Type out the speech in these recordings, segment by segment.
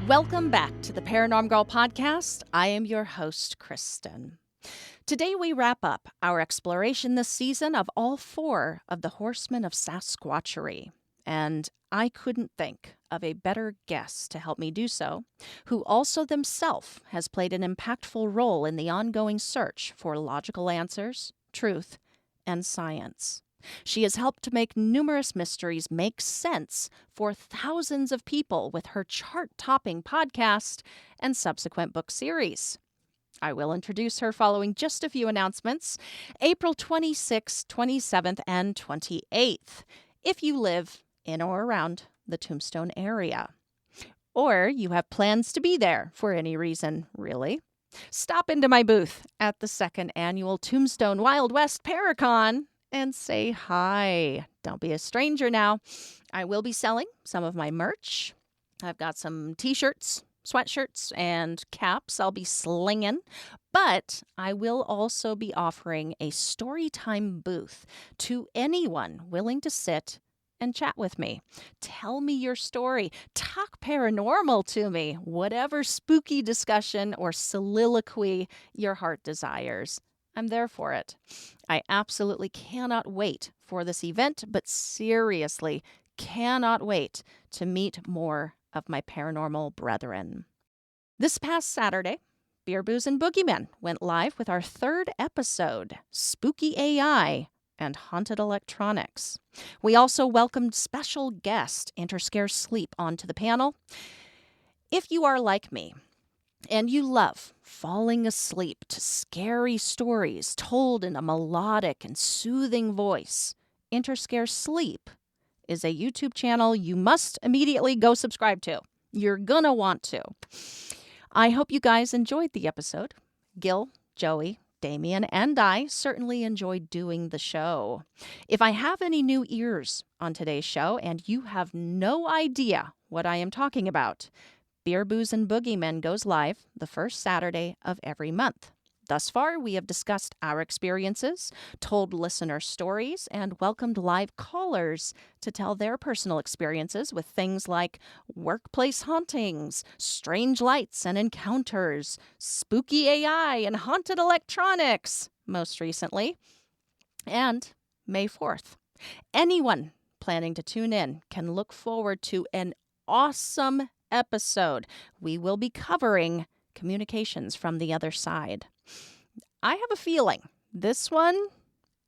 Welcome back to the Paranorm Girl podcast. I am your host, Kristen. Today we wrap up our exploration this season of all 4 of the Horsemen of Sasquatchery. And I couldn't think of a better guest to help me do so, who also themselves has played an impactful role in the ongoing search for logical answers, truth, and science. She has helped to make numerous mysteries make sense for thousands of people with her chart-topping podcast and subsequent book series. I will introduce her following just a few announcements. April 26th, 27th, and 28th, if you live in or around the Tombstone area. Or you have plans to be there for any reason, really. Stop into my booth at the 2nd Annual Tombstone Wild West Paracon and say hi. Don't be a stranger now. I will be selling some of my merch. I've got some t-shirts, sweatshirts, and caps I'll be slinging. But I will also be offering a storytime booth to anyone willing to sit and chat with me. Tell me your story. Talk paranormal to me. Whatever spooky discussion or soliloquy your heart desires. I'm there for it. I absolutely cannot wait for this event, but seriously cannot wait to meet more of my paranormal brethren. This past Saturday, Beer, Booze, and Boogeymen went live with our 3rd episode, Spooky AI and Haunted Electronics. We also welcomed special guest Interscare Sleep onto the panel. If you are like me, and you love falling asleep to scary stories told in a melodic and soothing voice, Interscare Sleep is a YouTube channel you must immediately go subscribe to. You're gonna want to. I hope you guys enjoyed the episode. Gil, Joey, Damien, and I certainly enjoyed doing the show. If I have any new ears on today's show and you have no idea what I am talking about, Beer, Booze, and Boogeymen goes live the first Saturday of every month. Thus far, we have discussed our experiences, told listener stories, and welcomed live callers to tell their personal experiences with things like workplace hauntings, strange lights and encounters, spooky AI, and haunted electronics, most recently. And May 4th. Anyone planning to tune in can look forward to an awesome episode. We will be covering communications from the other side. I have a feeling this one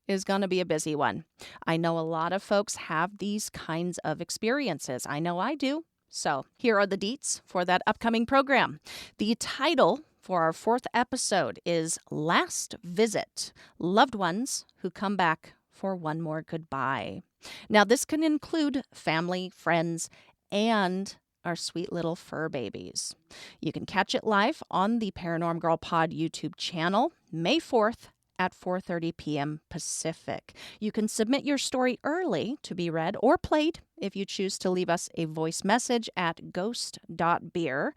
is going to be a busy one. I know a lot of folks have these kinds of experiences. I know I do. So here are the deets for that upcoming program. The title for our 4th episode is Last Visit, Loved Ones Who Come Back for One More Goodbye. Now, this can include family, friends, and our sweet little fur babies. You can catch it live on the Paranorm Girl Pod YouTube channel, May 4th at 4:30 p.m. Pacific. You can submit your story early to be read or played if you choose to leave us a voice message at ghost.beer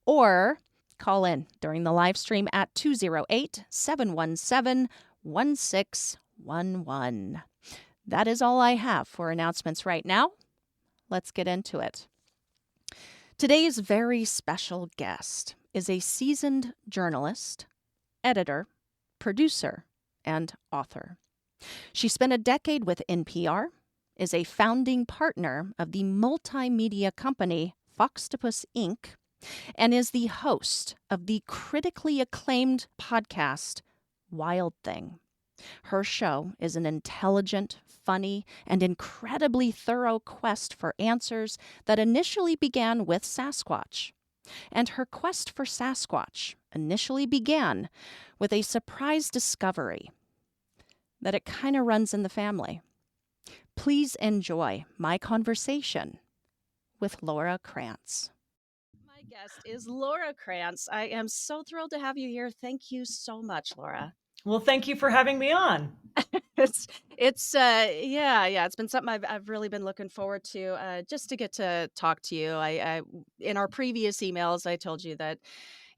or call in during the live stream at 208-717-1611. That is all I have for announcements right now. Let's get into it. Today's very special guest is a seasoned journalist, editor, producer, and author. She spent a decade with NPR, is a founding partner of the multimedia company Foxtopus Inc., and is the host of the critically acclaimed podcast Wild Thing. Her show is an intelligent, funny, and incredibly thorough quest for answers that initially began with Sasquatch. And her quest for Sasquatch initially began with a surprise discovery that it kind of runs in the family. Please enjoy my conversation with Laura Krantz. My guest is Laura Krantz. I am so thrilled to have you here. Thank you so much, Laura. Well, thank you for having me on. It's it's been something I've really been looking forward to, just to get to talk to you. I in our previous emails I told you that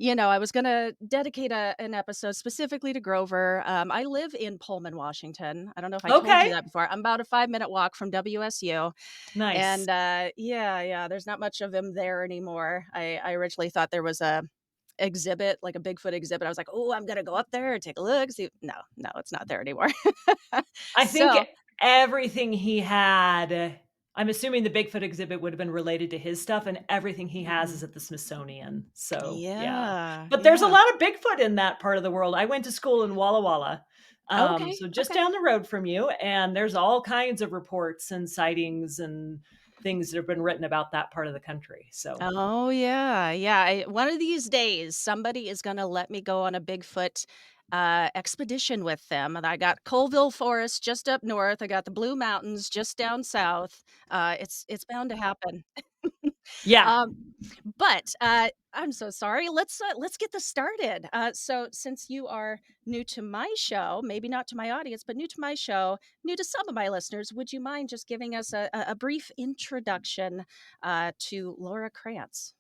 I was going to dedicate an episode specifically to Grover. I live in Pullman, Washington. I don't know if I told you Okay. that before. I'm about a 5-minute walk from WSU. Nice. And yeah, there's not much of him there anymore. I originally thought there was a exhibit, like a Bigfoot exhibit. I was like, oh, I'm going to go up there and take a look. See, no, it's not there anymore. I think So, everything he had, I'm assuming the Bigfoot exhibit would have been related to his stuff, and everything he has mhm. is at the Smithsonian. So, yeah. Yeah, But there's a yeah. lot of Bigfoot in that part of the world. I went to school in Walla Walla, Okay, so just okay. down the road from you, and there's all kinds of reports and sightings and things that have been written about that part of the country. So, Oh, yeah, yeah. One of these days, somebody is gonna let me go on a Bigfoot, expedition with them, and I got Colville Forest just up north, I got the Blue Mountains just down south. It's bound to happen. yeah. Um, but, I'm so sorry. Let's get this started. So since you are new to my show, maybe not to my audience, but new to my show, new to some of my listeners, would you mind just giving us a brief introduction, to Laura Krantz?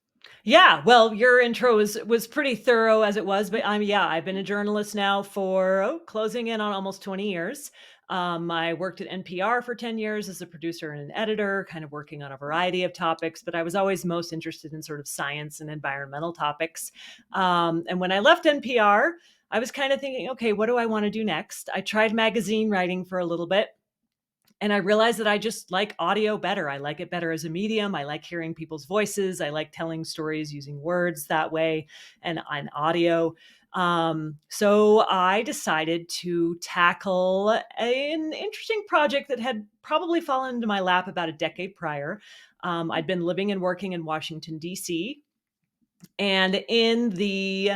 Yeah, well, your intro was pretty thorough as it was, but I've been a journalist now for closing in on almost 20 years. I worked at NPR for 10 years as a producer and an editor, kind of working on a variety of topics, but I was always most interested in sort of science and environmental topics. And when I left NPR, I was kind of thinking, okay, what do I want to do next? I tried magazine writing for a little bit. And I realized that I just like audio better. I like it better as a medium. I like hearing people's voices. I like telling stories using words that way and on audio. So I decided to tackle an interesting project that had probably fallen into my lap about a decade prior. I'd been living and working in Washington, D.C. And in the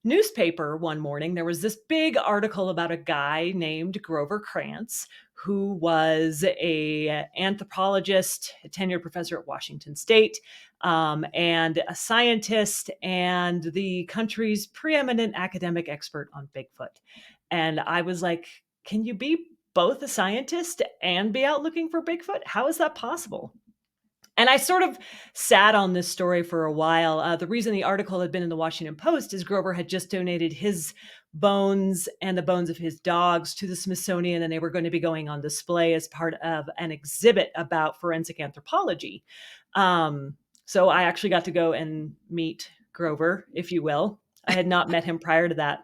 newspaper one morning, there was this big article about a guy named Grover Krantz, who was a anthropologist, a tenured professor at Washington State, and a scientist, and the country's preeminent academic expert on Bigfoot. And I was like, can you be both a scientist and be out looking for Bigfoot? How is that possible? And I sort of sat on this story for a while. The reason the article had been in the Washington Post is Grover had just donated his bones and the bones of his dogs to the Smithsonian, and they were going to be going on display as part of an exhibit about forensic anthropology. Um, so I actually got to go and meet Grover, if you will. I had not met him prior to that.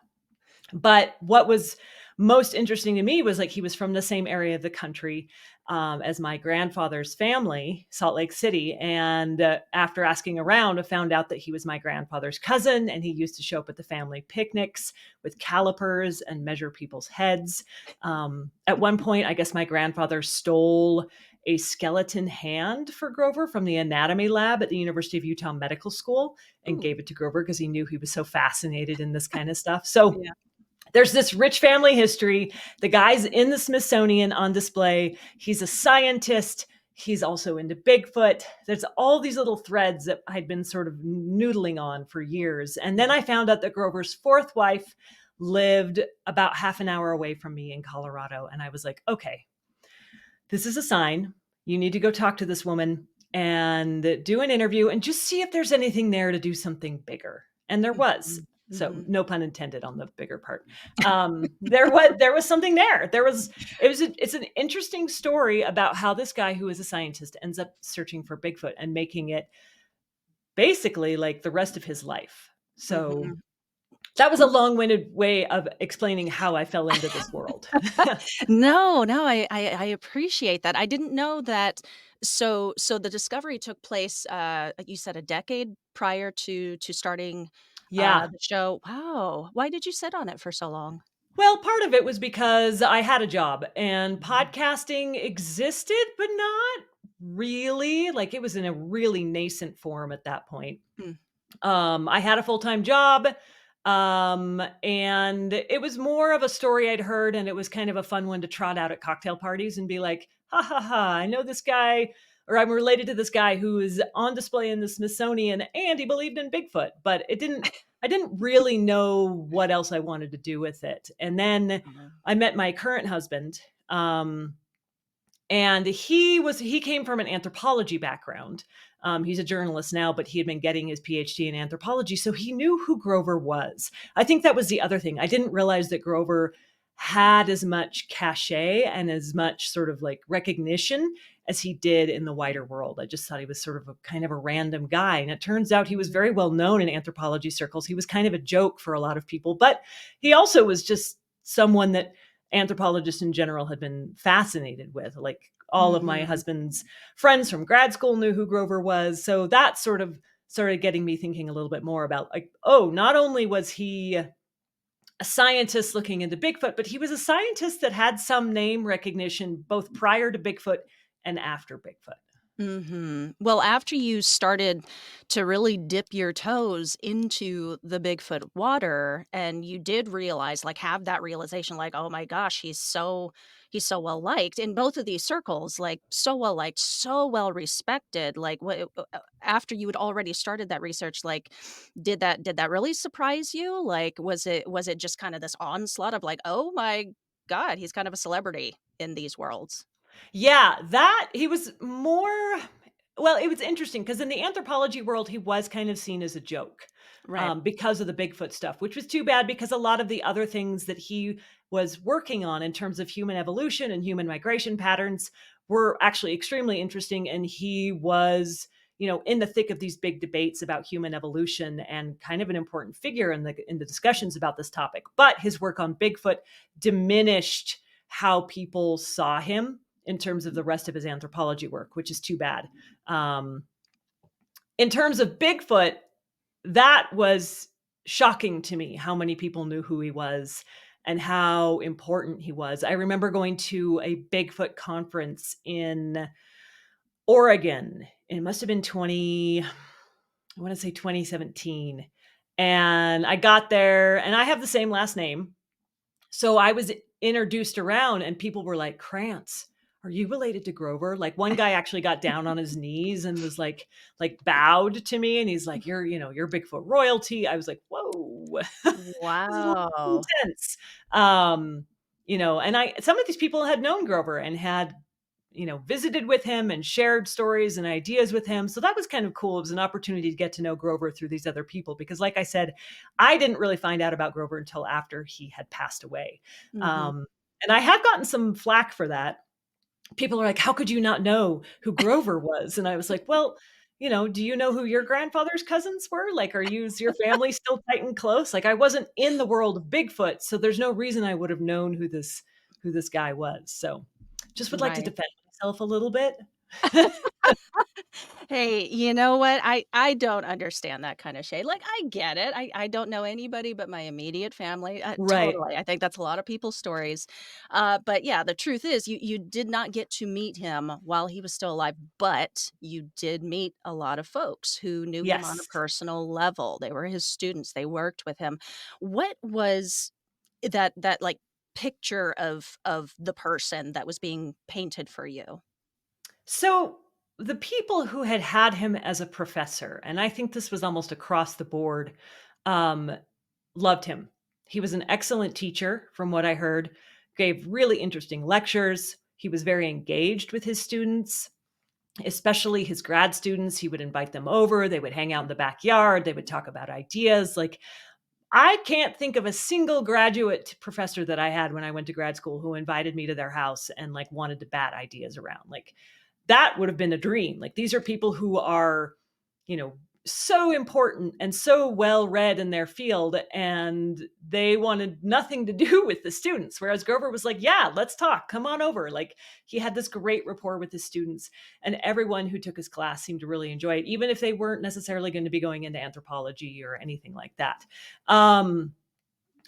But what was most interesting to me was like he was from the same area of the country as my grandfather's family, Salt Lake City. And after asking around, I found out that he was my grandfather's cousin, and he used to show up at the family picnics with calipers and measure people's heads. At one point, I guess my grandfather stole a skeleton hand for Grover from the anatomy lab at the University of Utah Medical School and Ooh, gave it to Grover because he knew he was so fascinated in this kind of stuff. So yeah. there's this rich family history. The guy's in the Smithsonian on display. He's a scientist. He's also into Bigfoot. There's all these little threads that I'd been sort of noodling on for years. And then I found out that Grover's fourth wife lived about half an hour away from me in Colorado. And I was like, okay, this is a sign. You need to go talk to this woman and do an interview and just see if there's anything there to do something bigger. And there was. Mhm, So mhm. no pun intended on the bigger part. There was something there. It's an interesting story about how this guy who is a scientist ends up searching for Bigfoot and making it basically like the rest of his life. So Mhm. that was a long-winded way of explaining how I fell into this world. No, no, I appreciate that. I didn't know that. So the discovery took place, you said a decade prior to starting, Yeah. the show. Wow. Why did you sit on it for so long? Well, part of it was because I had a job and Mhm. podcasting existed, but not really. Like it was in a really nascent form at that point. Hmm. I had a full-time job, and it was more of a story I'd heard, and it was kind of a fun one to trot out at cocktail parties and be like, "Ha ha ha! I know this guy, or I'm related to this guy who is on display in the Smithsonian, and he believed in Bigfoot." But it didn't. I didn't really know what else I wanted to do with it. And then Uh-huh. I met my current husband, and he came from an anthropology background. He's a journalist now, but he had been getting his PhD in anthropology, so he knew who Grover was. I think that was the other thing. I didn't realize that Grover had as much cachet and as much sort of like recognition as he did in the wider world. I just thought he was sort of a kind of a random guy. And it turns out he was very well known in anthropology circles. He was kind of a joke for a lot of people, but he also was just someone that anthropologists in general had been fascinated with. Like all of my Mhm. husband's friends from grad school knew who Grover was. So that sort of started getting me thinking a little bit more about like, oh, not only was he a scientist looking into Bigfoot, but he was a scientist that had some name recognition both prior to Bigfoot and after Bigfoot. Well, after you started to really dip your toes into the Bigfoot water and you did realize, like, have that realization, like, oh my gosh, he's so well liked in both of these circles, like so well liked, so well respected. Like, what after you had already started that research, like, did that really surprise you? Like, was it just kind of this onslaught of like, oh my God, he's kind of a celebrity in these worlds? Yeah, that he was more well, it was interesting because in the anthropology world, he was kind of seen as a joke, Right. because of the Bigfoot stuff, which was too bad because a lot of the other things that he was working on in terms of human evolution and human migration patterns were actually extremely interesting. And he was, in the thick of these big debates about human evolution and kind of an important figure in the discussions about this topic. But his work on Bigfoot diminished how people saw him in terms of the rest of his anthropology work, which is too bad. Um, in terms of Bigfoot, that was shocking to me how many people knew who he was and how important he was. I remember going to a Bigfoot conference in Oregon. It must have been I want to say 2017. And I got there and I have the same last name. So I was introduced around and people were like, "Krantz, are you related to Grover?" Like one guy actually got down on his knees and was like bowed to me and he's like, "You're Bigfoot royalty." I was like, "Whoa." This is a little Wow. intense. Um, and some of these people had known Grover and had visited with him and shared stories and ideas with him. So that was kind of cool. It was an opportunity to get to know Grover through these other people because, like I said, I didn't really find out about Grover until after he had passed away. Mhm. Um, and I have gotten some flack for that. People are like, "How could you not know who Grover was?" And I was like, "Well, do you know who your grandfather's cousins were? Like, is your family still tight and close? Like, I wasn't in the world of Bigfoot, so there's no reason I would have known who this guy was." So, just would like to Right. defend myself a little bit. Hey, you know what? I don't understand that kind of shade. Like, I get it. I don't know anybody but my immediate family. Right. Totally. I think that's a lot of people's stories. But yeah, the truth is you did not get to meet him while he was still alive, but you did meet a lot of folks who knew him on a Yes. personal level. They were his students. They worked with him. What was that like picture of the person that was being painted for you? So, the people who had had him as a professor, and I think this was almost across the board, um, loved him. He was an excellent teacher, from what I heard, gave really interesting lectures. He was very engaged with his students, especially his grad students. He would invite them over, they would hang out in the backyard, they would talk about ideas. Like, I can't think of a single graduate professor that I had when I went to grad school who invited me to their house and like wanted to bat ideas around. Like that would have been a dream. Like these are people who are, you know, so important and so well read in their field and they wanted nothing to do with the students, whereas Grover was like, yeah, let's talk, come on over. Like he had this great rapport with his students and everyone who took his class seemed to really enjoy it, even if they weren't necessarily going to be going into anthropology or anything like that. um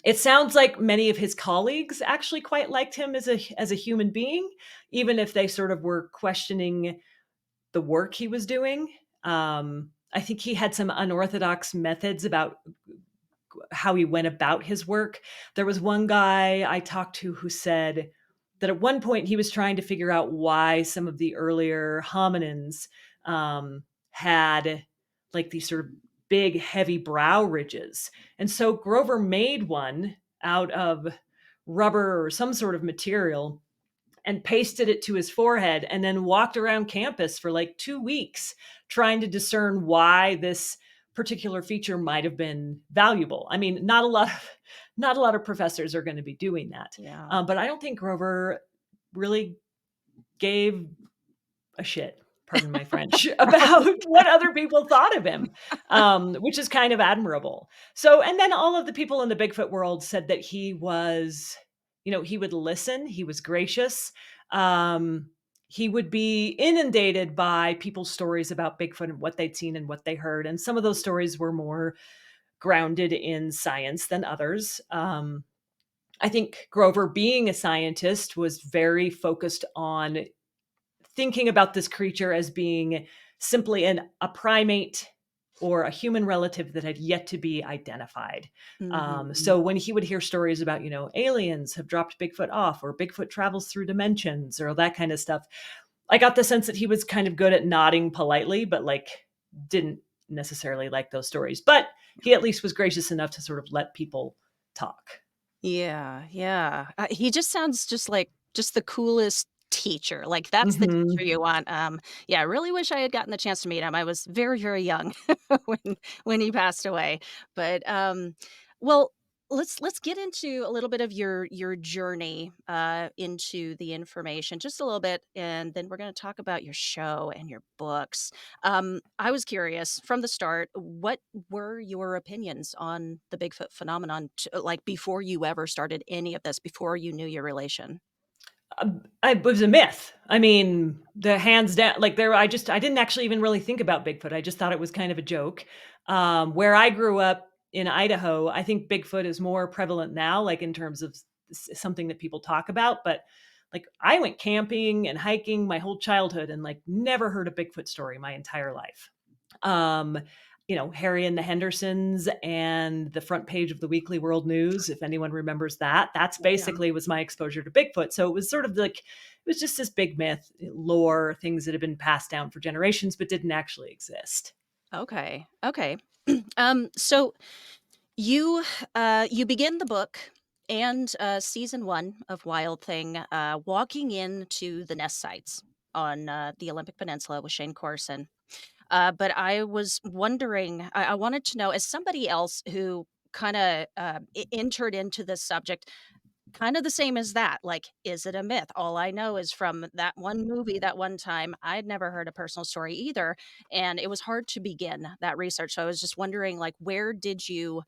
it sounds like many of his colleagues actually quite liked him as a human being, even if they sort of were questioning the work he was doing. I think he had some unorthodox methods about how he went about his work. There was one guy I talked to who said that at one point he was trying to figure out why some of the earlier hominins had like these sort of big, heavy brow ridges. And so Grover made one out of rubber or some sort of material and pasted it to his forehead and then walked around campus for like 2 weeks trying to discern why this particular feature might have been valuable. I mean, not a lot of professors are going to be doing that. Yeah. But I don't think Grover really gave a shit, pardon my French, about what other people thought of him, which is kind of admirable. So, and then all of the people in the Bigfoot world said that he was, he would listen, he was gracious. Um, he would be inundated by people's stories about Bigfoot and what they'd seen and what they heard. And some of those stories were more grounded in science than others. I think Grover, being a scientist, was very focused on thinking about this creature as being simply a primate or a human relative that had yet to be identified. Mhm. So when he would hear stories about, aliens have dropped Bigfoot off, or Bigfoot travels through dimensions, or that kind of stuff, I got the sense that he was kind of good at nodding politely, but like didn't necessarily like those stories. But he at least was gracious enough to sort of let people talk. Yeah, yeah. He just sounds just like just the coolest teacher. Like that's the teacher Hmm. you want. Yeah, I really wish I had gotten the chance to meet him. I was very, very young when he passed away. But well, let's get into a little bit of your journey into the information, just a little bit, and then we're going to talk about your show and your books. I was curious from the start, what were your opinions on the Bigfoot phenomenon, like before you ever started any of this, before you knew your relation? It was a myth. I mean, the hands down, like I didn't actually even really think about Bigfoot. I just thought it was kind of a joke. Where I grew up in Idaho, I think Bigfoot is more prevalent now, like in terms of something that people talk about. But like I went camping and hiking my whole childhood and like never heard a Bigfoot story my entire life. um, Harry and the Hendersons and the front page of the Weekly World News, if anyone remembers that. That's Oh, yeah. basically was my exposure to Bigfoot. So it was sort of like, it was just this big myth, lore, things that had been passed down for generations, but didn't actually exist. Okay. Okay. So you begin the book and season one of Wild Thing, walking into the nest sites on the Olympic Peninsula with Shane Corson. But I was wondering, I wanted to know, as somebody else who kind of entered into this subject, kind of the same as that, like, is it a myth? All I know is from that one movie, that one time, I'd never heard a personal story either. And it was hard to begin that research. So I was just wondering, like, where did you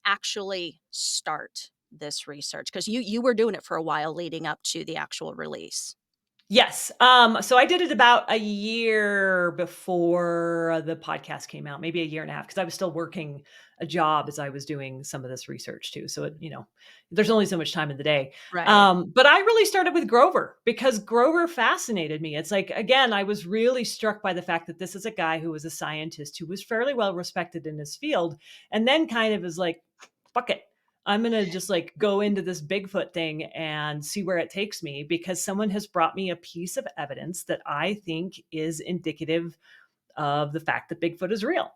actually start this research? Because you were doing it for a while leading up to the actual release. Yes. So I did it about a year before the podcast came out, maybe a year and a half, because I was still working a job as I was doing some of this research too. So there's only so much time in the day. Right. But I really started with Grover because Grover fascinated me. It's like, again, I was really struck by the fact that this is a guy who was a scientist who was fairly well respected in his field, and then kind of is like, fuck it. I'm going to just like go into this Bigfoot thing and see where it takes me because someone has brought me a piece of evidence that I think is indicative of the fact that Bigfoot is real.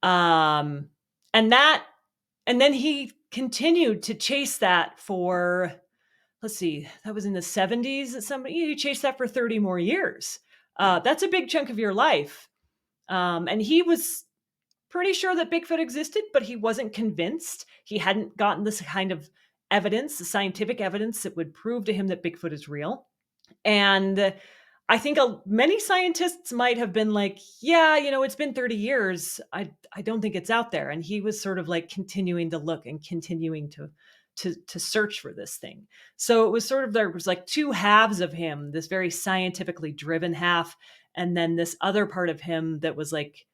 Um, and that, and then he continued to chase that for, let's see, that was in the 70s. He chased that for 30 more years. That's a big chunk of your life. And he was pretty sure that Bigfoot existed, but he wasn't convinced. He hadn't gotten this kind of evidence, the scientific evidence that would prove to him that Bigfoot is real. And I think many scientists might have been like, yeah, it's been 30 years. I don't think it's out there. And he was sort of like continuing to look and continuing to search for this thing. So it was sort of, there was like two halves of him, this very scientifically driven half, and then this other part of him that was like,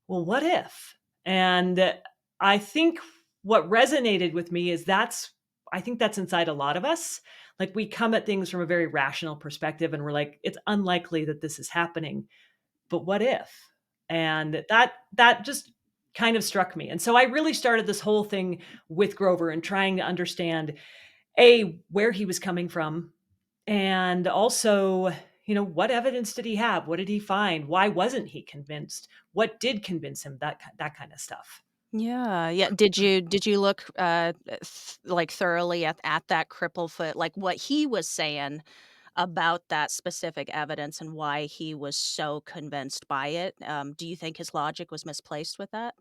well, what if? And I think what resonated with me is I think that's inside a lot of us. Like we come at things from a very rational perspective and we're like, it's unlikely that this is happening, but what if? And that just kind of struck me. And so I really started this whole thing with Grover and trying to understand where he was coming from, and also, what evidence did he have? What did he find? Why wasn't he convinced? What did convince him? That kind of stuff. Yeah, yeah. Did you look, like, thoroughly at that cripple foot, like, what he was saying, about that specific evidence and why he was so convinced by it? Do you think his logic was misplaced with that?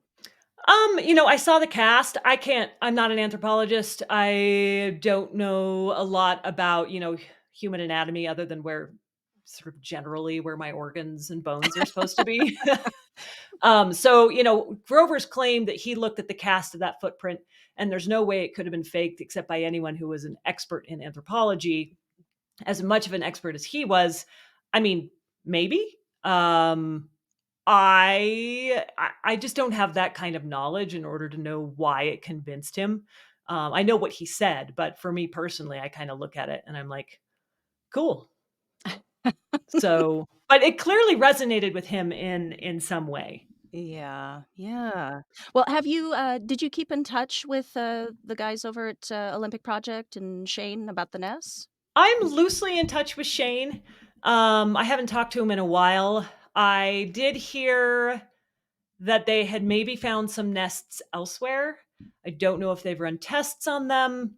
I saw the cast. I'm not an anthropologist. I don't know a lot about, human anatomy other than where sort of generally where my organs and bones are supposed to be. So, Grover's claimed that he looked at the cast of that footprint and there's no way it could have been faked except by anyone who was an expert in anthropology. As much of an expert as he was, I mean, maybe. Um, I just don't have that kind of knowledge in order to know why it convinced him. I know what he said, but for me personally, I kind of look at it and I'm like, cool. So, but it clearly resonated with him in some way. Yeah, yeah. Well, did you keep in touch with, the guys over at, Olympic Project and Shane about the nests? I'm loosely in touch with Shane. I haven't talked to him in a while. I did hear that they had maybe found some nests elsewhere. I don't know if they've run tests on them.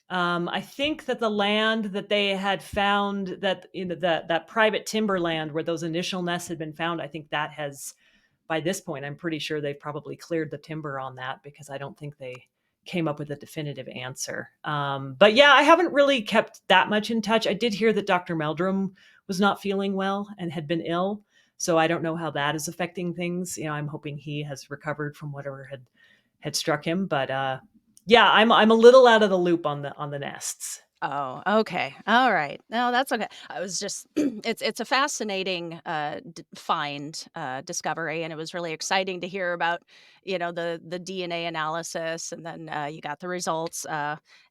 I think that the land that they had found, that that private timberland where those initial nests had been found, I think that has, by this point, I'm pretty sure they've probably cleared the timber on that because I don't think they came up with a definitive answer. But yeah, I haven't really kept that much in touch. I did hear that Dr. Meldrum was not feeling well and had been ill. So I don't know how that is affecting things. I'm hoping he has recovered from whatever had struck him. But yeah, I'm a little out of the loop on the nests. Oh, okay. All right. No, that's okay. I was just it's a fascinating find discovery, and it was really exciting to hear about, the DNA analysis, and then you got the results.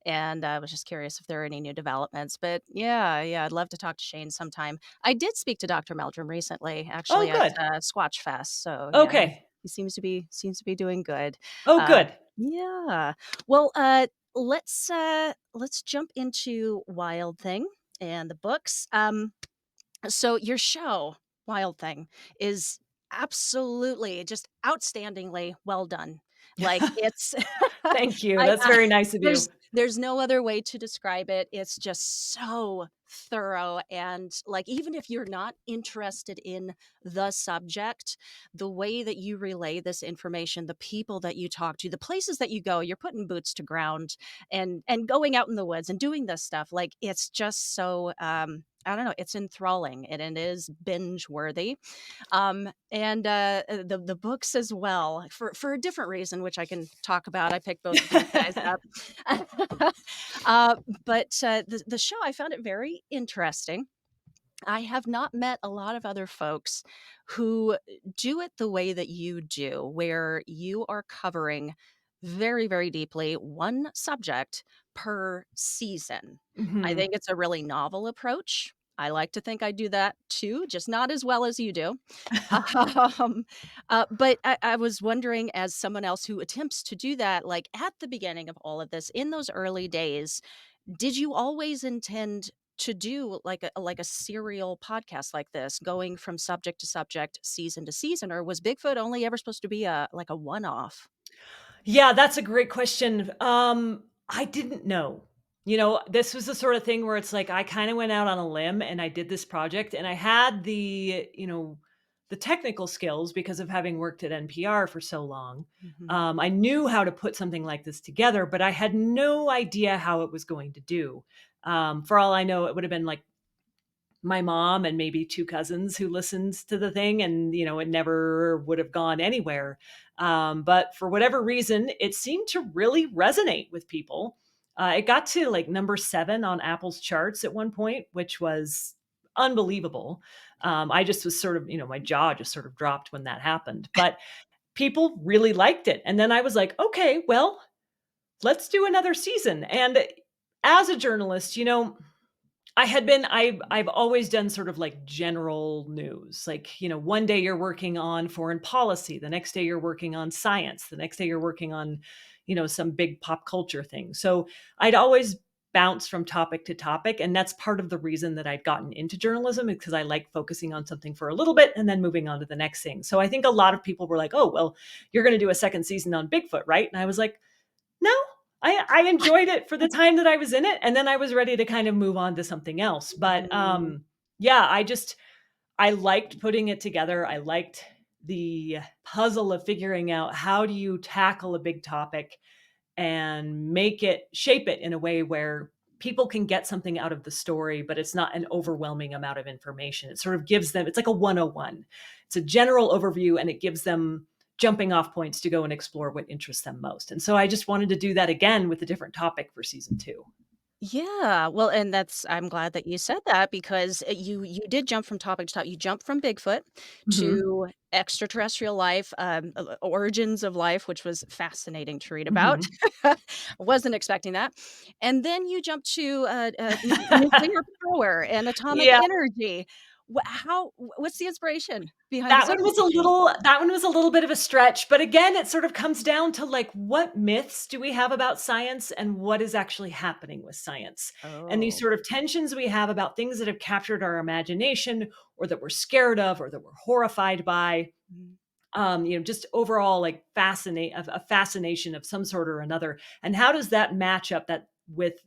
And I was just curious if there are any new developments. But yeah, yeah, I'd love to talk to Shane sometime. I did speak to Dr. Meldrum recently, Oh, actually at good. Squatch Fest. So yeah, Okay. he seems to be doing good. Oh, Uh, good. yeah. Well, let's jump into Wild Thing and the books. So your show, Wild Thing, is absolutely just outstandingly well done. Like it's Thank you. I That's very nice of you. there's no other way to describe it. It's just so thorough, and like even if you're not interested in the subject, the way that you relay this information, the people that you talk to, the places that you go, you're putting boots to ground and going out in the woods and doing this stuff. Like it's just so I don't know, it's enthralling and it is binge worthy. And the books as well for a different reason, which I can talk about. I picked both of these guys up, but the show I found it very interesting. I have not met a lot of other folks who do it the way that you do, where you are covering very, very deeply one subject per season. I Mhm. think it's a really novel approach. I like to think I do that too, just not as well as you do. Um, but I was wondering, as someone else who attempts to do that, like at the beginning of all of this, in those early days, did you always intend to do like a serial podcast like this, going from subject to subject, season to season, or was Bigfoot only ever supposed to be a one-off? Yeah, that's a great question. I didn't know. This was the sort of thing where it's like I kind of went out on a limb and I did this project and I had the technical skills because of having worked at NPR for so long. Mhm. I knew how to put something like this together, but I had no idea how it was going to do. For all I know, it would have been like my mom and maybe 2 cousins who listened to the thing and, it never would have gone anywhere. But for whatever reason, it seemed to really resonate with people. It got to like number 7 on Apple's charts at one point, which was unbelievable. I just was sort of, my jaw just sort of dropped when that happened. But people really liked it. And then I was like, okay, well, let's do another season. And as a journalist, I've always done sort of like general news. Like, one day you're working on foreign policy, the next day you're working on science, the next day you're working on, some big pop culture thing. So I'd always bounce from topic to topic. And that's part of the reason that I'd gotten into journalism, is because I like focusing on something for a little bit and then moving on to the next thing. So I think a lot of people were like, oh, well, you're going to do a second season on Bigfoot, right? And I was like, no, I enjoyed it for the time that I was in it, and then I was ready to kind of move on to something else. But, Mhm. yeah, I liked putting it together. I liked the puzzle of figuring out how do you tackle a big topic and shape it in a way where people can get something out of the story, but it's not an overwhelming amount of information. It sort of gives them, it's like a 101. It's a general overview and it gives them jumping off points to go and explore what interests them most. And so I just wanted to do that again with a different topic for season 2. Yeah, well, and that's I'm glad that you said that because you did jump from topic to topic. You jumped from Bigfoot Mhm. to extraterrestrial life, origins of life, which was fascinating to read about. Mhm. Wasn't expecting that, and then you jumped to nuclear power and atomic Yeah. energy. What's the inspiration behind the second season? That one was a little bit of a stretch, but again, it sort of comes down to like what myths do we have about science and what is actually happening with science. And these Oh. sort of tensions we have about things that have captured our imagination or that we're scared of or that we're horrified by. Mm. Just overall like a fascination of some sort or another. And how does that match up that with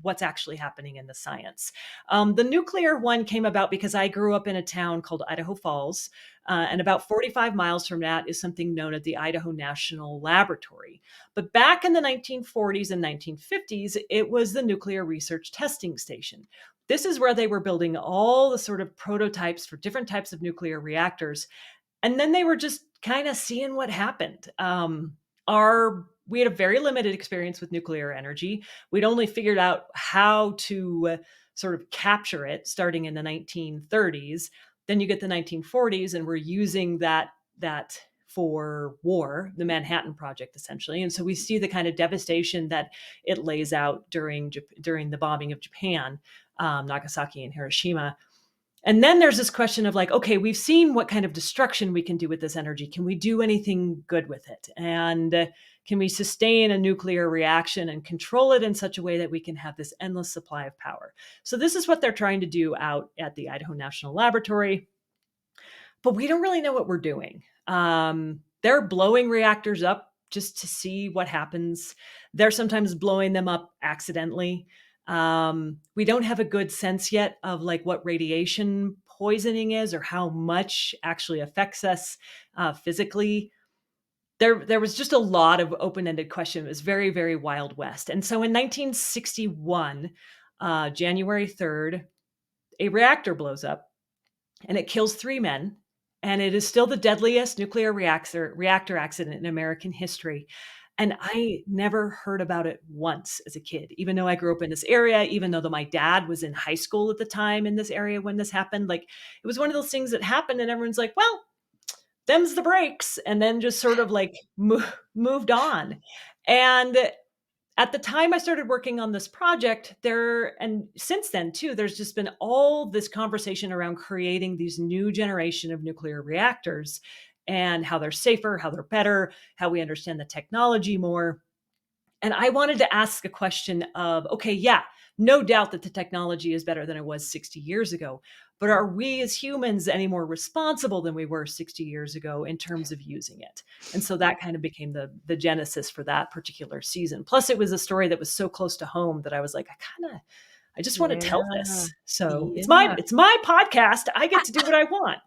what's actually happening in the science? The nuclear one came about because I grew up in a town called Idaho Falls, and about 45 miles from that is something known as the Idaho National Laboratory. But back in the 1940s and 1950s, it was the Nuclear Research Testing Station. This is where they were building all the sort of prototypes for different types of nuclear reactors, and then they were just kind of seeing what happened. Our We had a very limited experience with nuclear energy. We'd only figured out how to sort of capture it starting in the 1930s. Then you get the 1940s, and we're using that for war, the Manhattan Project, essentially. And so we see the kind of devastation that it lays out during the bombing of Japan, Nagasaki and Hiroshima. And then there's this question of like, okay, we've seen what kind of destruction we can do with this energy. Can we do anything good with it? And can we sustain a nuclear reaction and control it in such a way that we can have this endless supply of power? So this is what they're trying to do out at the Idaho National Laboratory, but we don't really know what we're doing. They're blowing reactors up just to see what happens. They're sometimes blowing them up accidentally. We don't have a good sense yet of like what radiation poisoning is or how much actually affects us physically. There was just a lot of open-ended question. It was very, very Wild West. And so in 1961, January 3rd, a reactor blows up and it kills 3 men, and it is still the deadliest nuclear reactor accident in American history. And I never heard about it once as a kid, even though I grew up in this area, even though my dad was in high school at the time in this area when this happened. Like, it was one of those things that happened and everyone's like, "Well, them's the breaks," and then just sort of like moved on. And at the time I started working on this project, and since then too, there's just been all this conversation around creating these new generation of nuclear reactors and how they're safer, how they're better, how we understand the technology more. And I wanted to ask a question of, okay, yeah, no doubt that the technology is better than it was 60 years ago, but are we as humans any more responsible than we were 60 years ago in terms of using it? And so that kind of became the genesis for that particular season. Plus, it was a story that was so close to home that I was like, I just want to tell Yeah. this. So Yeah. it's my podcast. I get to do what I want.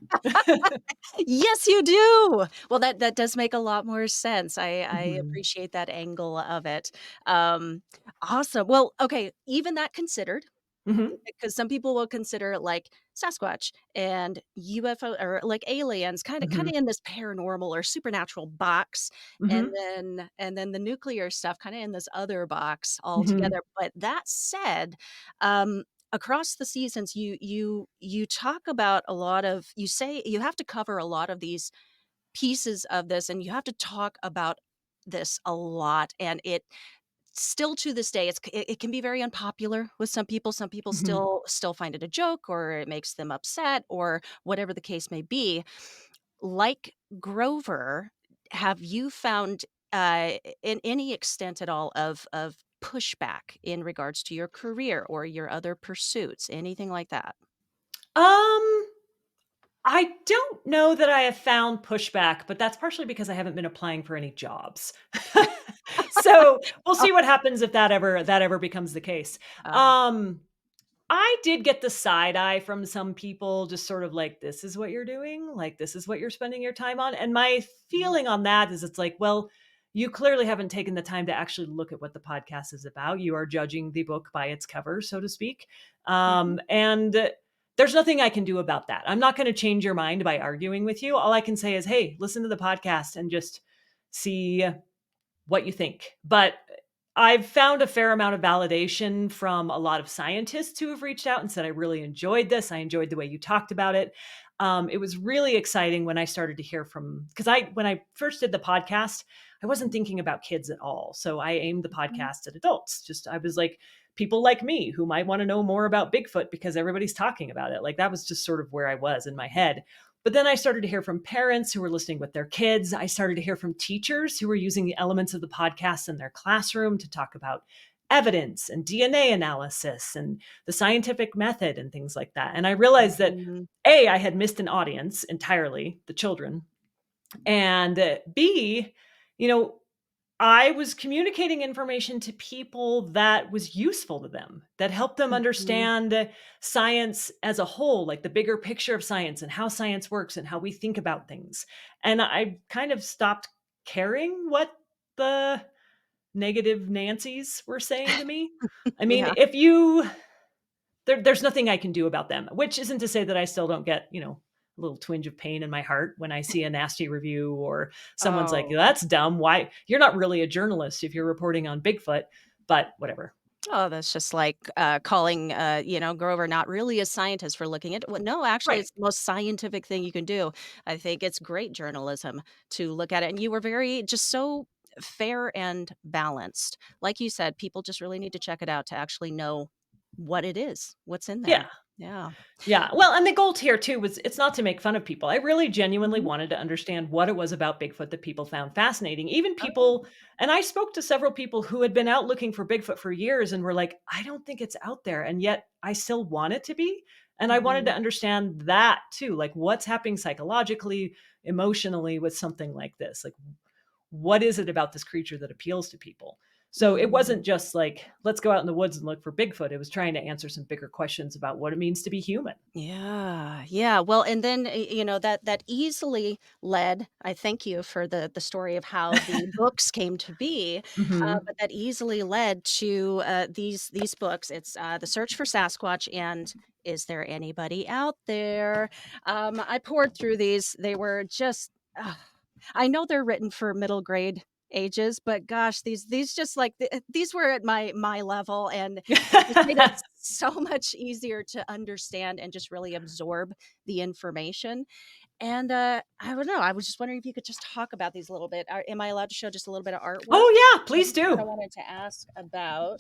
Yes, you do. Well, that does make a lot more sense. I Mhm. appreciate that angle of it. Um, awesome. Well, okay, even that considered, Mhm. because some people will consider like Sasquatch and UFO or like aliens kind Mhm. of in this paranormal or supernatural box, Mhm. and then the nuclear stuff kind of in this other box Mhm. altogether. But that said, um, across the seasons, you talk about a lot of you say you have to cover a lot of these pieces of this, and you have to talk about this a lot, and it still to this day, it can be very unpopular with some people. Some people Mhm. still find it a joke, or it makes them upset, or whatever the case may be. Like Grover, have you found, in any extent at all of pushback in regards to your career or your other pursuits, anything like that? Um, I don't know that I have found pushback, but that's partially because I haven't been applying for any jobs. So we'll see what happens if that ever becomes the case. Uh, Um, I did get the side eye from some people, just sort of like, this is what you're doing, like this is what you're spending your time on. And my mhm, feeling on that is, it's like, well, you clearly haven't taken the time to actually look at what the podcast is about. You are judging the book by its cover, so to speak. mhm, And there's nothing I can do about that. I'm not going to change your mind by arguing with you. All I can say is, hey, listen to the podcast and just see what you think. But I've found a fair amount of validation from a lot of scientists who have reached out and said, I really enjoyed this. I enjoyed the way you talked about it. It was really exciting when I started to hear from, because when I first did the podcast, I wasn't thinking about kids at all. So I aimed the mhm. podcast at adults. Just, I was like, people like me who might want to know more about Bigfoot because everybody's talking about it. Like, that was just sort of where I was in my head. But then I started to hear from parents who were listening with their kids. I started to hear from teachers who were using the elements of the podcast in their classroom to talk about evidence and DNA analysis and the scientific method and things like that. And I realized that, Mhm. A, I had missed an audience entirely, the children, and B, you know, I was communicating information to people that was useful to them, that helped them Mhm. understand science as a whole, like the bigger picture of science and how science works and how we think about things. And I kind of stopped caring what the negative Nancy's were saying to me. I mean, Yeah. if you there's nothing I can do about them, which isn't to say that I still don't get, a little twinge of pain in my heart when I see a nasty review or someone's like, Oh. that's dumb. Why? You're not really a journalist if you're reporting on Bigfoot, but whatever. Oh, that's just like, calling, Grover not really a scientist for looking at well, no, actually, Right. it's the most scientific thing you can do. I think it's great journalism to look at it, and you were very just so fair and balanced. Like you said, people just really need to check it out to actually know what it is, what's in Yeah. there. Yeah. Yeah. Well, and the goal here too was, it's not to make fun of people. I really genuinely Mhm. wanted to understand what it was about Bigfoot that people found fascinating. Even Oh. people, and I spoke to several people who had been out looking for Bigfoot for years and were like, I don't think it's out there. And yet I still want it to be. And I wanted to Mhm. understand that too. Like, what's happening psychologically, emotionally with something like this? Like, what is it about this creature that appeals to people? So it wasn't Mhm. just like, let's go out in the woods and look for Bigfoot. It was trying to answer some bigger questions about what it means to be human. Yeah, yeah. Well, and then that easily led. I thank you for the story of how the books came to be, Mhm. but that easily led to these books. It's the Search for Sasquatch and Is There Anybody Out There? I poured through these. They were just. I know they're written for middle grade ages, but gosh, these just like these were at my level, and it just made it so much easier to understand and just really absorb the information. And I don't know. I was just wondering if you could just talk about these a little bit. Am I allowed to show just a little bit of artwork? Oh, yeah, That's please what I do. wanted to ask about.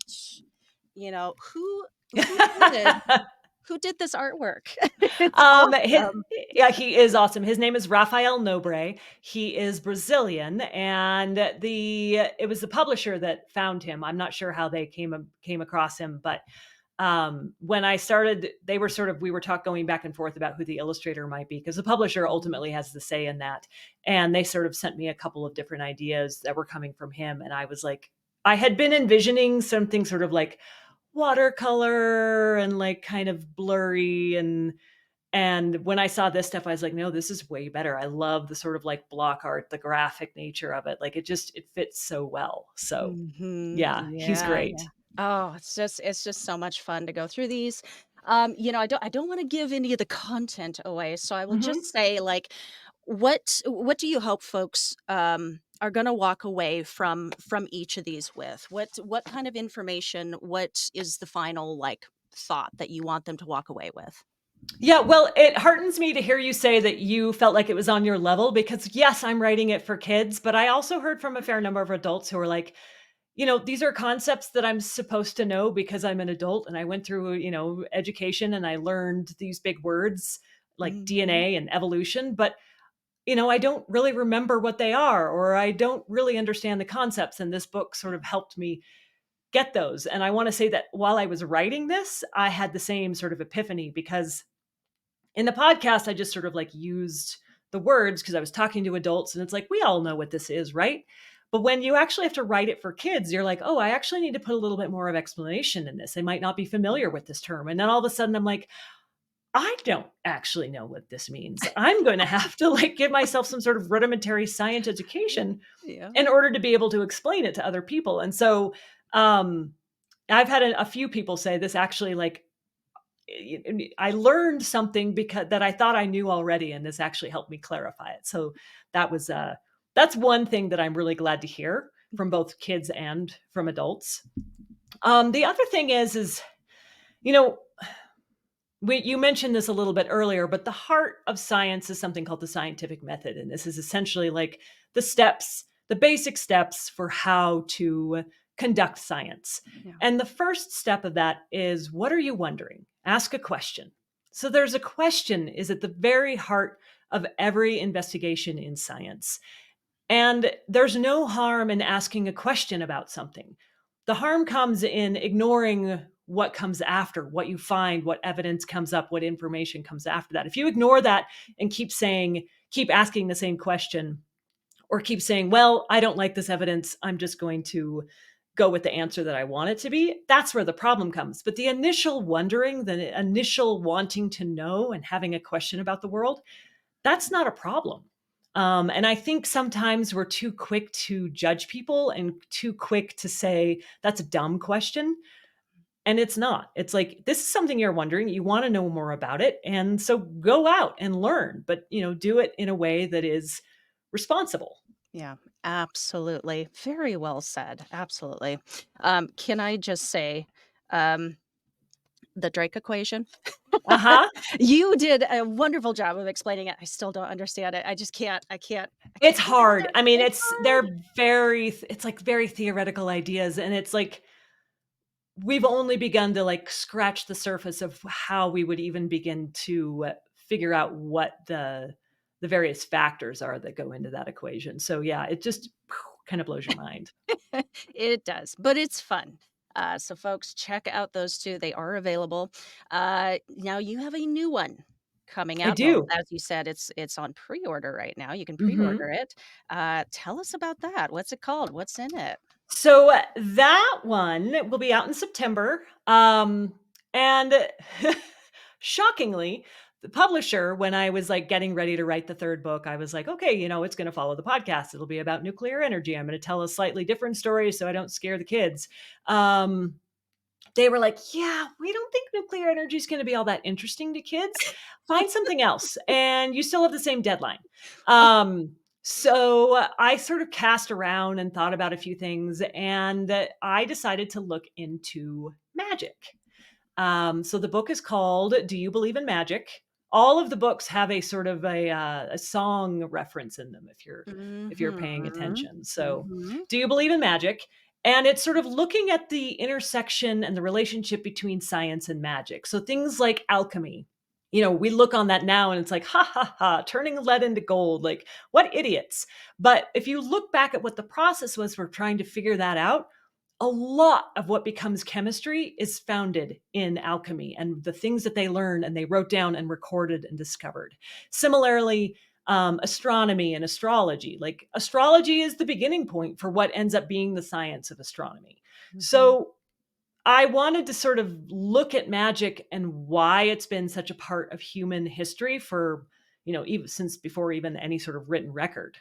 Who did who did this artwork? It's His awesome. Yeah, he is awesome. His name is Rafael Nobre. He is Brazilian, and it was the publisher that found him. I'm not sure how they came across him, but when I started, they were sort of we were going back and forth about who the illustrator might be, because the publisher Mhm. ultimately has the say in that. And they sort of sent me a couple of different ideas that were coming from him, and I was like, I had been envisioning something sort of like watercolor and like kind of blurry, and when I saw this stuff, I was like, no, this is way better. I love the sort of like block art, the graphic nature of it. Like, it fits so well. So Mhm. yeah, he's Yeah, yeah. great. Oh, it's just so much fun to go through these. I don't wanna give any of the content away, so I will Mhm. just say, like, what do you hope folks, are gonna walk away from each of these with? What kind of information, what is the final, like, thought that you want them to walk away with? Yeah, well, it heartens me to hear you say that you felt like it was on your level, because yes, I'm writing it for kids, but I also heard from a fair number of adults who were like, these are concepts that I'm supposed to know because I'm an adult and I went through, education and I learned these big words like Mhm. DNA and evolution, but I don't really remember what they are, or I don't really understand the concepts. And this book sort of helped me get those. And I want to say that while I was writing this, I had the same sort of epiphany, because in the podcast, I just sort of like used the words because I was talking to adults, and it's like, we all know what this is, right? But when you actually have to write it for kids, you're like, oh, I actually need to put a little bit more of explanation in this. They might not be familiar with this term. And then all of a sudden I'm like, I don't actually know what this means. I'm going to have to like give myself some sort of rudimentary science education Yeah. in order to be able to explain it to other people. And so I've had a few people say this actually like I learned something because that I thought I knew already, and this actually helped me clarify it. So that was that's one thing that I'm really glad to hear from both kids and from adults. The other thing is you know you mentioned this a little bit earlier, but the heart of science is something called the scientific method, and this is essentially like the steps, the basic steps for how to conduct science. Yeah. And the first step of that is, what are you wondering? Ask a question. So there's a question is at the very heart of every investigation in science. And there's no harm in asking a question about something. The harm comes in ignoring what comes after, what you find, what evidence comes up, what information comes after that. If you ignore that and keep asking the same question, or keep saying, well, I don't like this evidence, I'm just going to go with the answer that I want it to be, that's where the problem comes. But the initial wondering, the initial wanting to know and having a question about the world, that's not a problem. And I think sometimes we're too quick to judge people and too quick to say, that's a dumb question. And it's not. It's like, this is something you're wondering. You want to know more about it. And so go out and learn, but do it in a way that is responsible. Yeah, absolutely. Very well said. Absolutely. Can I just say, um, the Drake equation? Uh-huh. You did a wonderful job of explaining it. I still don't understand it. I just can't. I It's can't get hard. there. I mean, It's hard. it's like very theoretical ideas. And it's like, we've only begun to like scratch the surface of how we would even begin to figure out what the various factors are that go into that equation. So yeah, it just kind of blows your mind. It does, but it's fun. So, folks, check out those two. They are available. Now you have a new one coming I out. Well, do. as you said, it's on pre-order right now. You can Mhm. pre-order it. Tell us about that. What's it called? What's in it? So that one will be out in September. And shockingly, the publisher, when I was like getting ready to write the third book, I was like, okay, it's going to follow the podcast. It'll be about nuclear energy. I'm going to tell a slightly different story so I don't scare the kids. Um, they were like, yeah, we don't think nuclear energy is going to be all that interesting to kids. Find something else. And you still have the same deadline. So I sort of cast around and thought about a few things, and I decided to look into magic. So the book is called "Do You Believe in Magic?" All of the books have a sort of a song reference in them if you're paying Mhm. attention. So, Mhm. "Do You Believe in Magic?" And it's sort of looking at the intersection and the relationship between science and magic. So things like alchemy. We look on that now and it's like, ha ha ha, turning lead into gold. Like, what idiots. But if you look back at what the process was for trying to figure that out, a lot of what becomes chemistry is founded in alchemy and the things that they learned and they wrote down and recorded and discovered. Similarly, astronomy and astrology. Like, astrology is the beginning point for what ends up being the science of astronomy. Mhm. So I wanted to sort of look at magic and why it's been such a part of human history for, even since before even any sort of written record,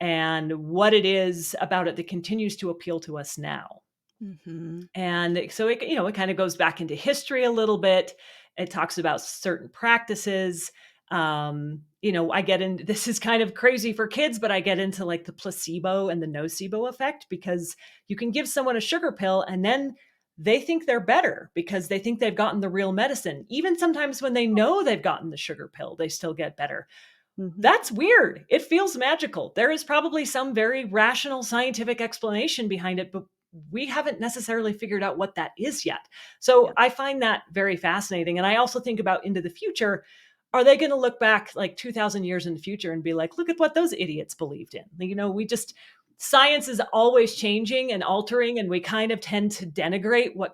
and what it is about it that continues to appeal to us now. Mhm. And so it kind of goes back into history a little bit. It talks about certain practices. I get into this is kind of crazy for kids, but I get into like the placebo and the nocebo effect, because you can give someone a sugar pill and then they think they're better because they think they've gotten the real medicine. Even sometimes when they know they've gotten the sugar pill, they still get better. Mhm. That's weird. It feels magical. There is probably some very rational scientific explanation behind it, but we haven't necessarily figured out what that is yet. So Yeah. I find that very fascinating. And I also think about into the future. Are they going to look back like 2000 years in the future and be like, look at what those idiots believed in? Science is always changing and altering, and we kind of tend to denigrate what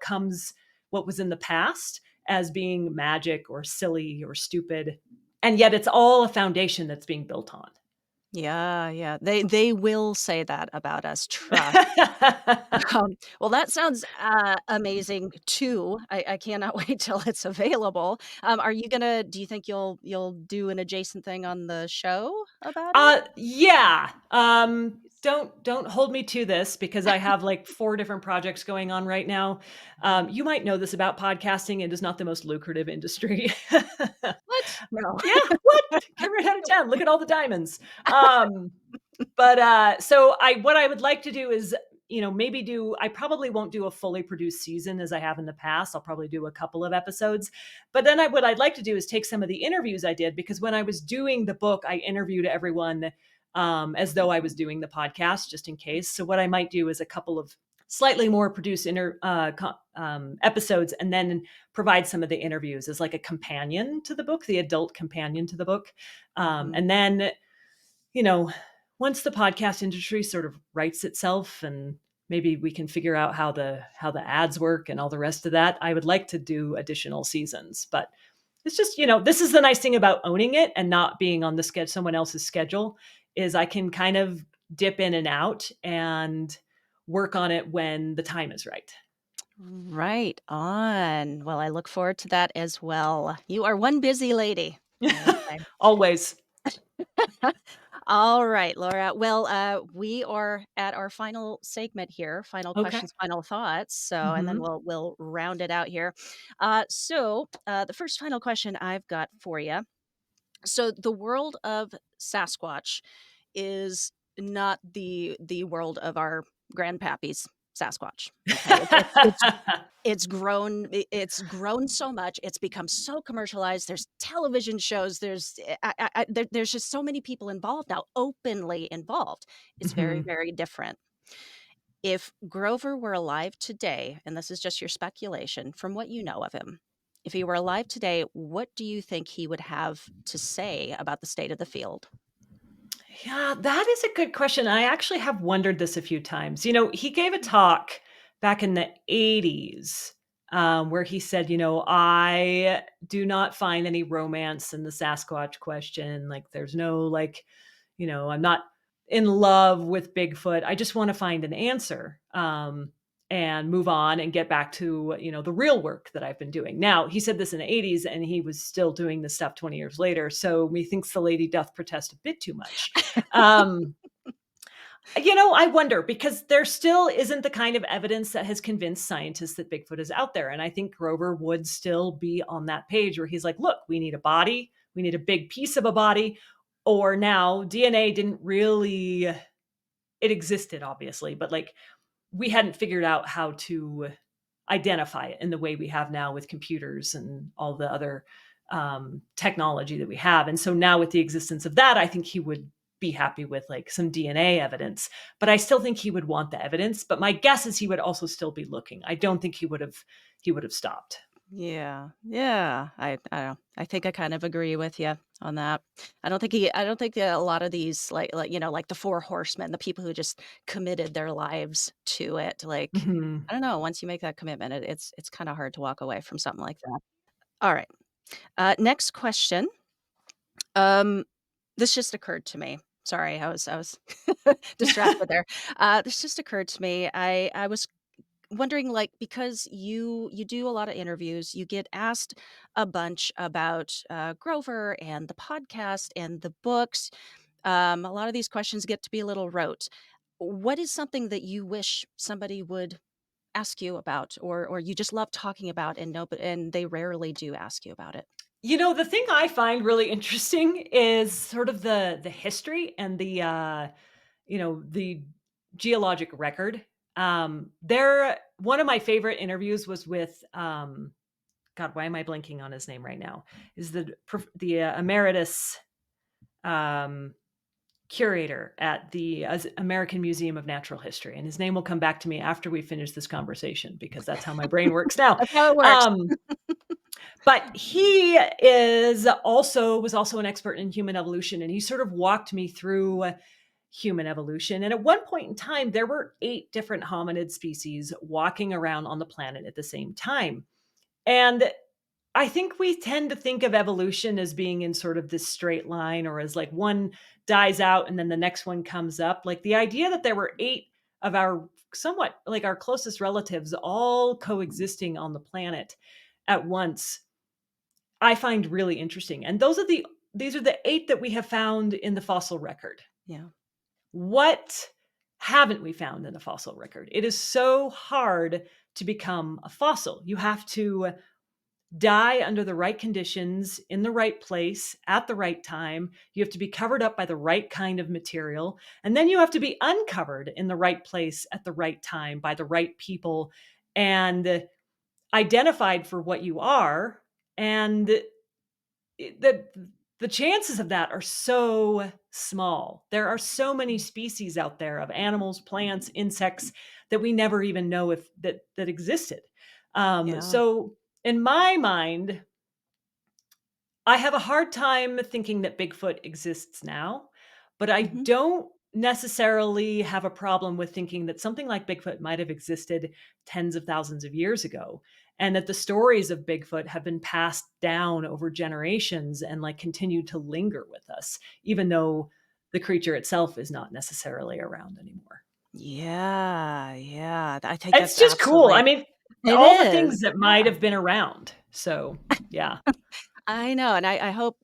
was in the past as being magic or silly or stupid. And yet it's all a foundation that's being built on. Yeah, yeah. They will say that about us, trust. Well, that sounds, amazing too. I cannot wait till it's available. Are you gonna do you think you'll do an adjacent thing on the show about it? Yeah. Don't hold me to this because I have like 4 different projects going on right now. You might know this about podcasting, it is not the most lucrative industry. What? No. Yeah, what? Get right out of town, look at all the diamonds. Um, so what I would like to do is, maybe I probably won't do a fully produced season as I have in the past. I'll probably do a couple of episodes. But then what I'd like to do is take some of the interviews I did, because when I was doing the book, I interviewed everyone as though I was doing the podcast, just in case. So what I might do is a couple of slightly more produced episodes, and then provide some of the interviews as like a companion to the book, the adult companion to the book. Mhm. And then, you know, once the podcast industry sort of rights itself, and maybe we can figure out how the ads work and all the rest of that, I would like to do additional seasons. But it's just, this is the nice thing about owning it and not being on someone else's schedule, is I can kind of dip in and out and work on it when the time is right. Right on. Well, I look forward to that as well. You are one busy lady, I will say. Always. All right, Laura. Well, we are at our final segment here. Final Okay. questions, final thoughts. So, and then Hmm. we'll round it out here. The first final question I've got for you. So, the world of Sasquatch is not the world of our grandpappies Sasquatch. Okay, it's grown so much, it's become so commercialized, there's television shows, there's just so many people involved now, openly involved. It's very, Hmm. very different. If Grover were alive today, and this is just your speculation from what you know of him, if he were alive today, what do you think he would have to say about the state of the field? Yeah, that is a good question. I actually have wondered this a few times. He gave a talk back in the 80s, where he said, I do not find any romance in the Sasquatch question. Like, there's no, like, I'm not in love with Bigfoot. I just want to find an answer. And move on and get back to, the real work that I've been doing. Now, he said this in the 80s, and he was still doing this stuff 20 years later. So methinks the lady doth protest a bit too much. Um, I wonder, because there still isn't the kind of evidence that has convinced scientists that Bigfoot is out there. And I think Grover would still be on that page where he's like, look, we need a body, we need a big piece of a body. Or now DNA didn't really, it existed obviously, but like, we hadn't figured out how to identify it in the way we have now with computers and all the other technology that we have. And so now, with the existence of that, I think he would be happy with like some DNA evidence, but I still think he would want the evidence. But my guess is he would also still be looking. I don't think he would have stopped. Yeah, yeah. I don't I think I kind of agree with you on that. I don't think that a lot of these like the four horsemen, the people who just committed their lives to it, like Mhm. I don't know, once you make that commitment, it's kind of hard to walk away from something like that. All right. Next question. Um this just occurred to me. Sorry, I was distracted there. This just occurred to me. I was wondering, like, because you do a lot of interviews, you get asked a bunch about Grover and the podcast and the books. A lot of these questions get to be a little rote. What is something that you wish somebody would ask you about, or you just love talking about and no, but and they rarely do ask you about it? The thing I find really interesting is sort of the history and the geologic record. There One of my favorite interviews was with God, why am I blanking on his name right now? Is the emeritus um curator at the American Museum of Natural History, and his name will come back to me after we finish this conversation, because that's how my brain works now. That's how it works. Um but he was also an expert in human evolution, and he sort of walked me through human evolution. And at one point in time, there were 8 different hominid species walking around on the planet at the same time. And I think we tend to think of evolution as being in sort of this straight line, or as like one dies out and then the next one comes up. Like the idea that there were 8 of our somewhat like our closest relatives all coexisting on the planet at once, I find really interesting. And these are the 8 that we have found in the fossil record. Yeah. What haven't we found in the fossil record? It is so hard to become a fossil. You have to die under the right conditions, in the right place, at the right time. You have to be covered up by the right kind of material. And then you have to be uncovered in the right place at the right time by the right people and identified for what you are. And the chances of that are so small. There are so many species out there of animals, plants, insects that we never even know if that existed. Yeah. So in my mind, I have a hard time thinking that Bigfoot exists now, but I Hmm. don't necessarily have a problem with thinking that something like Bigfoot might have existed tens of thousands of years ago, and that the stories of Bigfoot have been passed down over generations and like continue to linger with us, even though the creature itself is not necessarily around anymore. Yeah. Yeah. I think It's that's just cool. I absolutely. mean, It all the things is. that might Yeah. have been around. So, yeah. I know, and I hope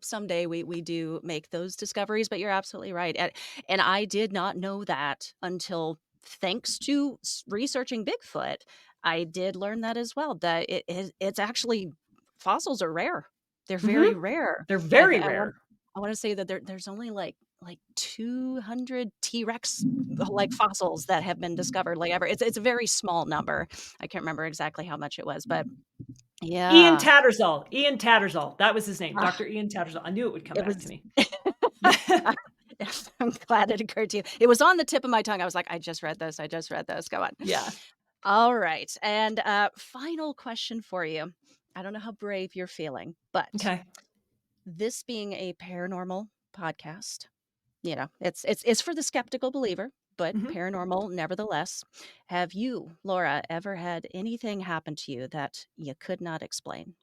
someday we do make those discoveries. But you're absolutely right, and I did not know that until thanks to researching Bigfoot. I did learn that as well. That it's actually fossils are rare. They're Mhm. very rare. They're I very th- rare. I want to say that there's only like 200 T-Rex like fossils that have been discovered like ever. It's a very small number. I can't remember exactly how much it was, but Ian yeah. Tattersall. Ian Tattersall. That was his name. Dr. Ian Tattersall. I knew it would come It back to was me. yes, I'm glad it occurred to you. It was on the tip of my tongue. I was like, "I just read this. I just read this. Go on." Yeah. All right. And, final question for you. I don't know how brave you're feeling, but Okay. this being a paranormal podcast, it's for the skeptical believer, but Mhm. paranormal nevertheless. Have you, Laura, ever had anything happen to you that you could not explain?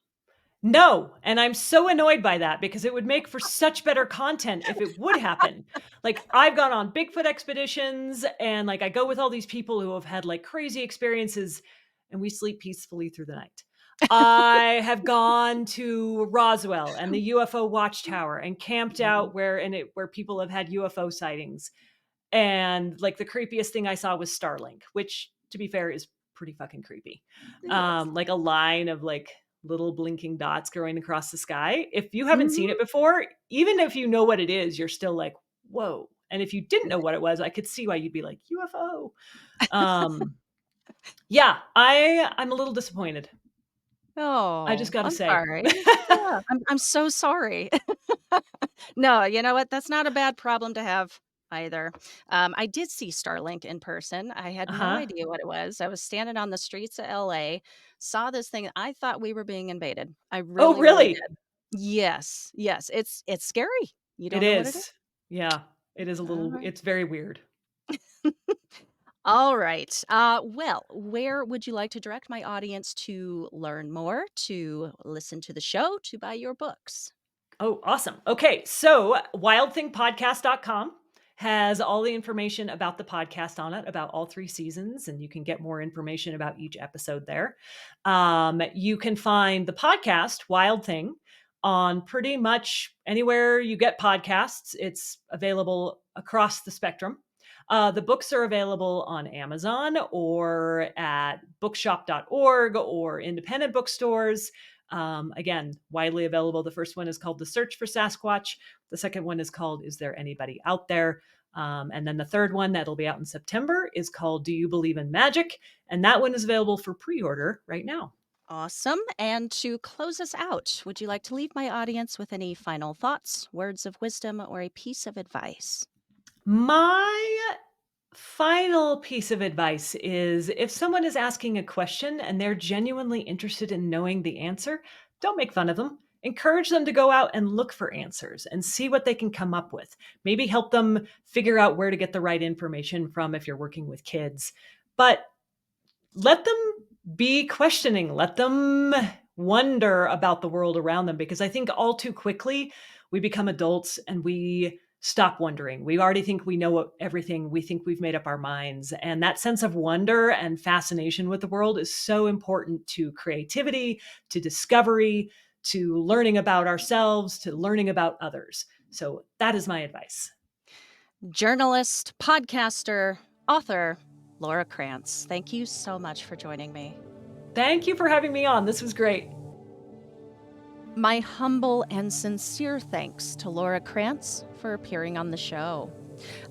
No, and I'm so annoyed by that because it would make for such better content if it would happen. Like, I've gone on Bigfoot expeditions and, like, I go with all these people who have had, like, crazy experiences, and we sleep peacefully through the night. I have gone to Roswell and the UFO watchtower and camped Mhm. out where people have had UFO sightings. And, like, the creepiest thing I saw was Starlink, which, to be fair, is pretty fucking creepy. It is. Like a line of, like, little blinking dots going across the sky. If you haven't seen it Mhm. before, even if you know what it is, you're still like, "Whoa." And if you didn't know what it was, I could see why you'd be like, "UFO." Um, yeah, I'm a little disappointed. I just Oh, gotta I'm say. sorry. Yeah, I'm so sorry. No, you know what? That's not a bad problem to have either. I did see Starlink in person. I had no Uh-huh. idea what it was. I was standing on the streets of LA, saw this thing. I thought we were being invaded. I Oh, really, really really? did. Yes, yes. It's scary. You It don't know what it is. is. Yeah, it is All right. it's very weird. All right. Well, where would you like to direct my audience to learn more, to listen to the show, to buy your books? Oh, awesome. Okay. So wildthingpodcast.com has all the information about the podcast on it, about all 3 seasons, and you can get more information about each episode there. You can find the podcast, Wild Thing, on pretty much anywhere you get podcasts. It's available across the spectrum. The books are available on Amazon or at bookshop.org or independent bookstores. Again, widely available. The first one is called The Search for Sasquatch. The second one is called Is There Anybody Out There? And then the third one that'll be out in September is called Do You Believe in Magic? And that one is available for pre order right now. Awesome. And to close us out, would you like to leave my audience with any final thoughts, words of wisdom, or a piece of advice? My final piece of advice is if someone is asking a question and they're genuinely interested in knowing the answer, don't make fun of them. Encourage them to go out and look for answers and see what they can come up with. Maybe help them figure out where to get the right information from if you're working with kids. But let them be questioning. Let them wonder about the world around them, because I think all too quickly we become adults and we stop wondering. We already think we know everything. We think we've made up our minds. And that sense of wonder and fascination with the world is so important to creativity, to discovery, to learning about ourselves, to learning about others. So that is my advice. Journalist, podcaster, author, Laura Krantz, thank you so much for joining me. Thank you for having me on. This was great. My humble and sincere thanks to Laura Krantz for appearing on the show.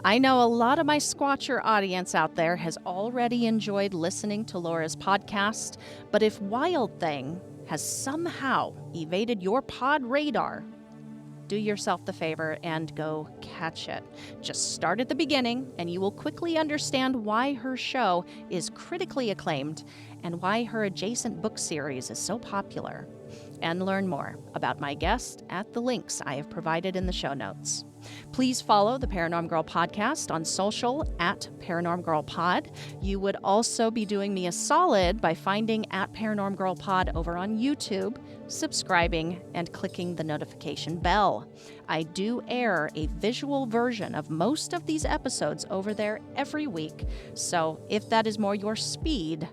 I know a lot of my Squatcher audience out there has already enjoyed listening to Laura's podcast, but if Wild Thing has somehow evaded your pod radar, do yourself the favor and go catch it. Just start at the beginning and you will quickly understand why her show is critically acclaimed and why her adjacent book series is so popular. And learn more about my guest at the links I have provided in the show notes. Please follow the Paranorm Girl podcast on social at Paranorm Girl Pod. You would also be doing me a solid by finding at Paranorm Girl Pod over on YouTube, subscribing, and clicking the notification bell. I do air a visual version of most of these episodes over there every week, so if that is more your speed,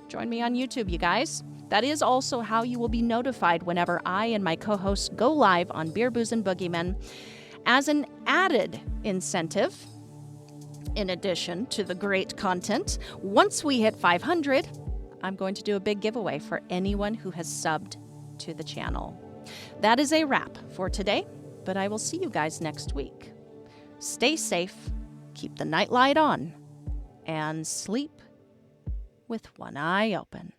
join me on YouTube, you guys. That is also how you will be notified whenever I and my co-hosts go live on Beer, Booze, and Boogeymen. As an added incentive, in addition to the great content, once we hit 500, I'm going to do a big giveaway for anyone who has subbed to the channel. That is a wrap for today, but I will see you guys next week. Stay safe, keep the nightlight on, and sleep with one eye open.